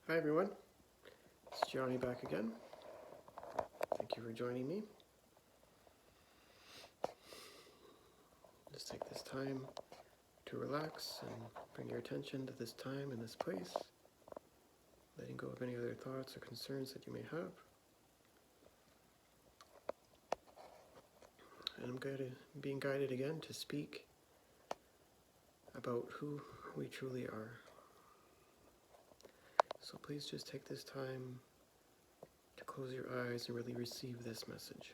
Hi everyone, it's Johnny back again. Thank you for joining me. Just take this time to relax and bring your attention to this time and this place, letting go of any other thoughts or concerns that you may have. And I'm being guided again to speak about who we truly are. So please just take this time to close your eyes and really receive this message.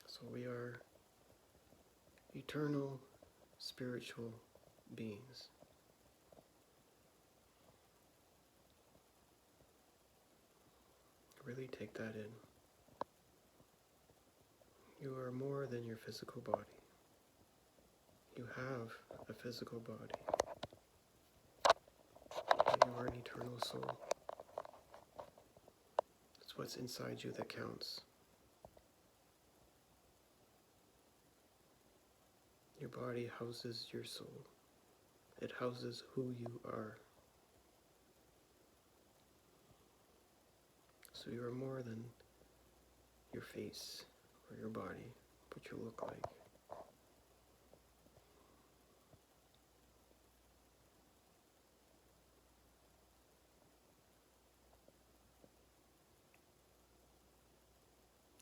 So we are eternal spiritual beings. Really take that in. You are more than your physical body. You have a physical body. And you are an eternal soul. It's what's inside you that counts. Your body houses your soul. It houses who you are. So you are more than your face or your body, what you look like.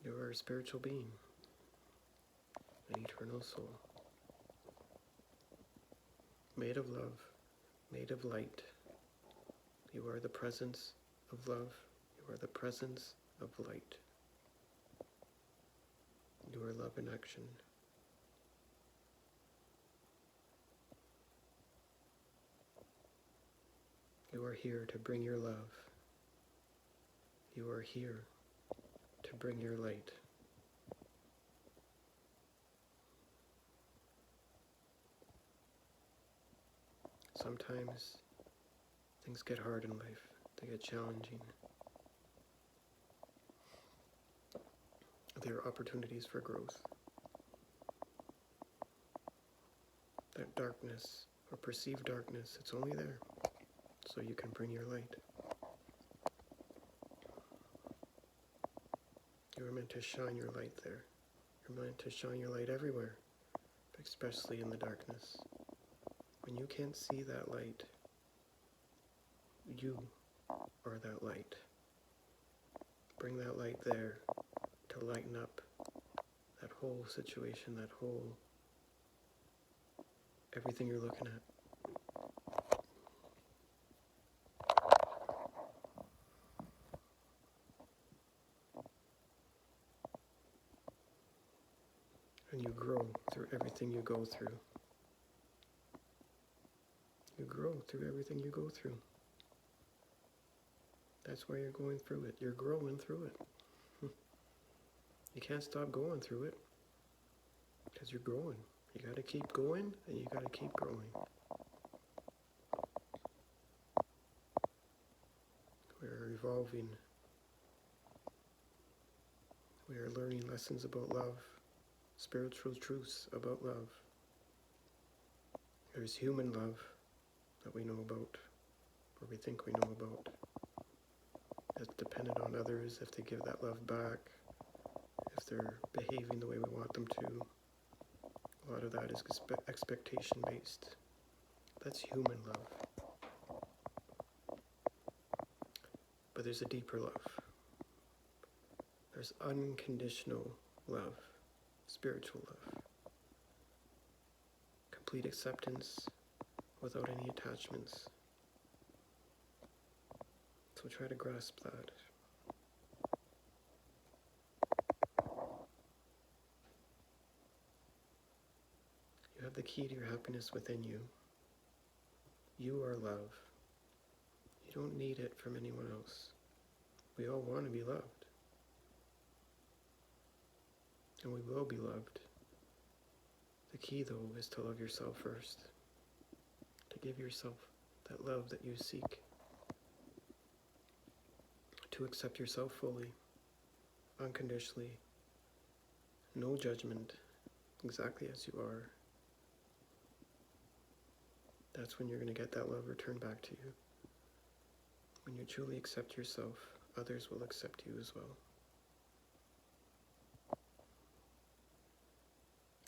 You are a spiritual being, an eternal soul, made of love, made of light. You are the presence of love. You are the presence of light. You are love in action. You are here to bring your love. You are here to bring your light. Sometimes things get hard in life. They get challenging. There are opportunities for growth. That darkness, or perceived darkness, it's only there so you can bring your light. You are meant to shine your light there. You're meant to shine your light everywhere, but especially in the darkness. When you can't see that light, you are that light. Bring that light there to lighten up that whole situation, that whole everything you're looking at. And you grow through everything you go through. You grow through everything you go through. That's why you're going through it. You're growing through it. You can't stop going through it because you're growing. You got to keep going and you got to keep growing. We're evolving. We are learning lessons about love, spiritual truths about love. There's human love that we know about, or we think we know about. That's dependent on others, if they give that love back, if they're behaving the way we want them to. A lot of that is expectation based. That's human love. But there's a deeper love. There's unconditional love, spiritual love. Complete acceptance without any attachments. So try to grasp that. You have the key to your happiness within you. You are love. You don't need it from anyone else. We all want to be loved. And we will be loved. The key, though, is to love yourself first. To give yourself that love that you seek. To accept yourself fully, unconditionally, no judgment, exactly as you are, That's when you're going to get that love returned back to you. When you truly accept yourself, others will accept you as well.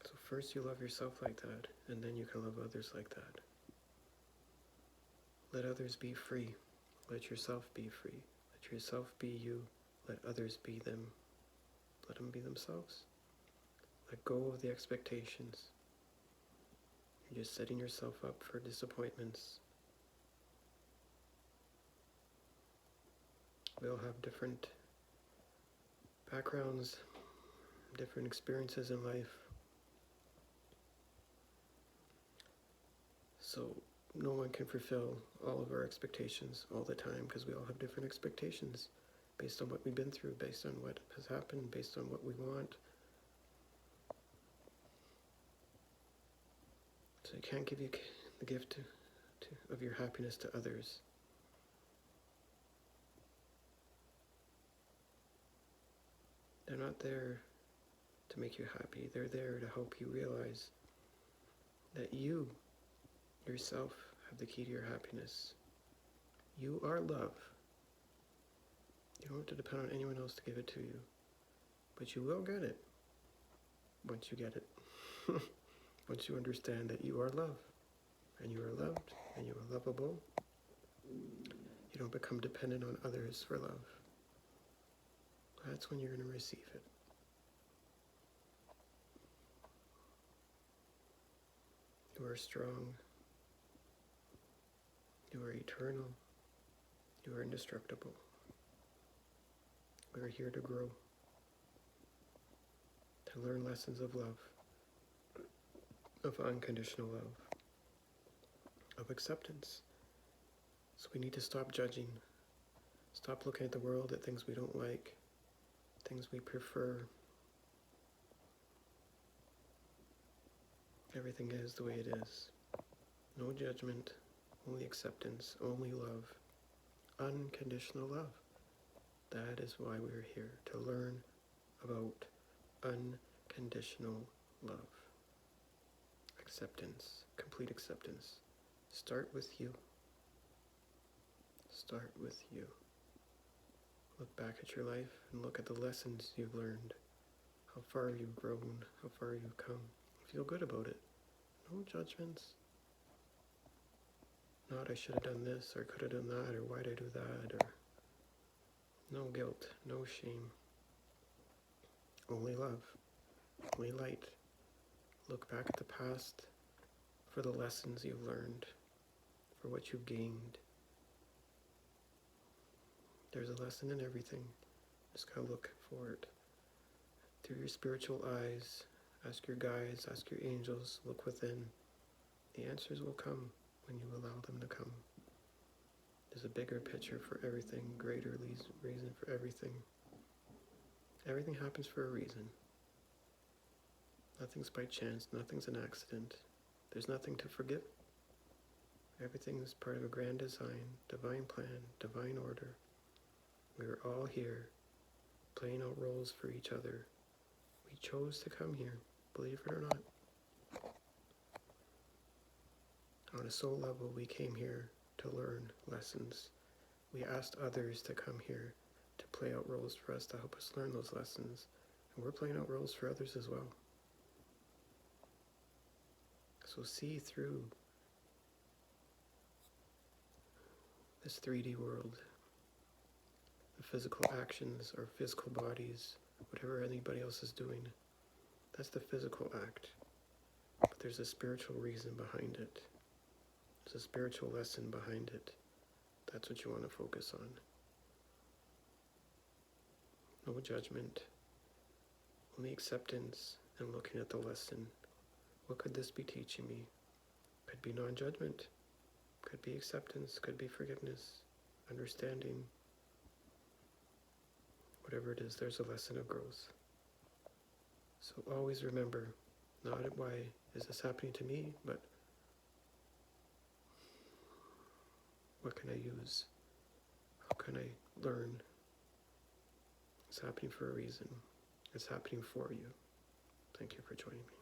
So first you love yourself like that, and then you can love others like that. Let others be free. Let yourself be free. Let yourself be you. Let others be them. Let them be themselves. Let go of the expectations. You're just setting yourself up for disappointments. We all have different backgrounds, different experiences in life. So no one can fulfill all of our expectations all the time, because we all have different expectations based on what we've been through, based on what has happened, based on what we want. So you can't give the gift of your happiness to others. They're not there to make you happy. They're there to help you realize that you yourself have the key to your happiness. You are love. You don't have to depend on anyone else to give it to you. But you will get it once you get it. Once you understand that you are love, and you are loved, and you are lovable, you don't become dependent on others for love. That's when you're going to receive it. You are strong. You are eternal. You are indestructible. We are here to grow, to learn lessons of love, of unconditional love, of acceptance. So we need to stop judging, stop looking at the world at things we don't like, things we prefer. Everything is the way it is. No judgment, only acceptance, only love, unconditional love. That is why we're here, to learn about unconditional love. Acceptance, complete acceptance. Start with you. Start with you. Look back at your life and look at the lessons you've learned, how far you've grown, how far you've come. Feel good about it. No judgments. Not I should have done this, or could have done that, or why'd I do that, or no guilt, no shame. Only love, only light. Look back at the past for the lessons you've learned, for what you've gained. There's a lesson in everything. Just gotta look for it. Through your spiritual eyes, ask your guides, ask your angels, look within. The answers will come when you allow them to come. There's a bigger picture for everything, greater reason for everything. Everything happens for a reason. Nothing's by chance, nothing's an accident. There's nothing to forgive. Everything is part of a grand design, divine plan, divine order. We're all here, playing out roles for each other. We chose to come here, believe it or not. On a soul level, we came here to learn lessons. We asked others to come here to play out roles for us to help us learn those lessons. And we're playing out roles for others as well. So see through this 3D world, the physical actions or physical bodies, whatever anybody else is doing. That's the physical act. But there's a spiritual reason behind it. There's a spiritual lesson behind it. That's what you want to focus on. No judgment, only acceptance and looking at the lesson. What could this be teaching me? Could be non-judgment, could be acceptance, could be forgiveness, understanding. Whatever it is, there's a lesson of growth. So always remember, not why is this happening to me, but what can I use? How can I learn? It's happening for a reason. It's happening for you. Thank you for joining me.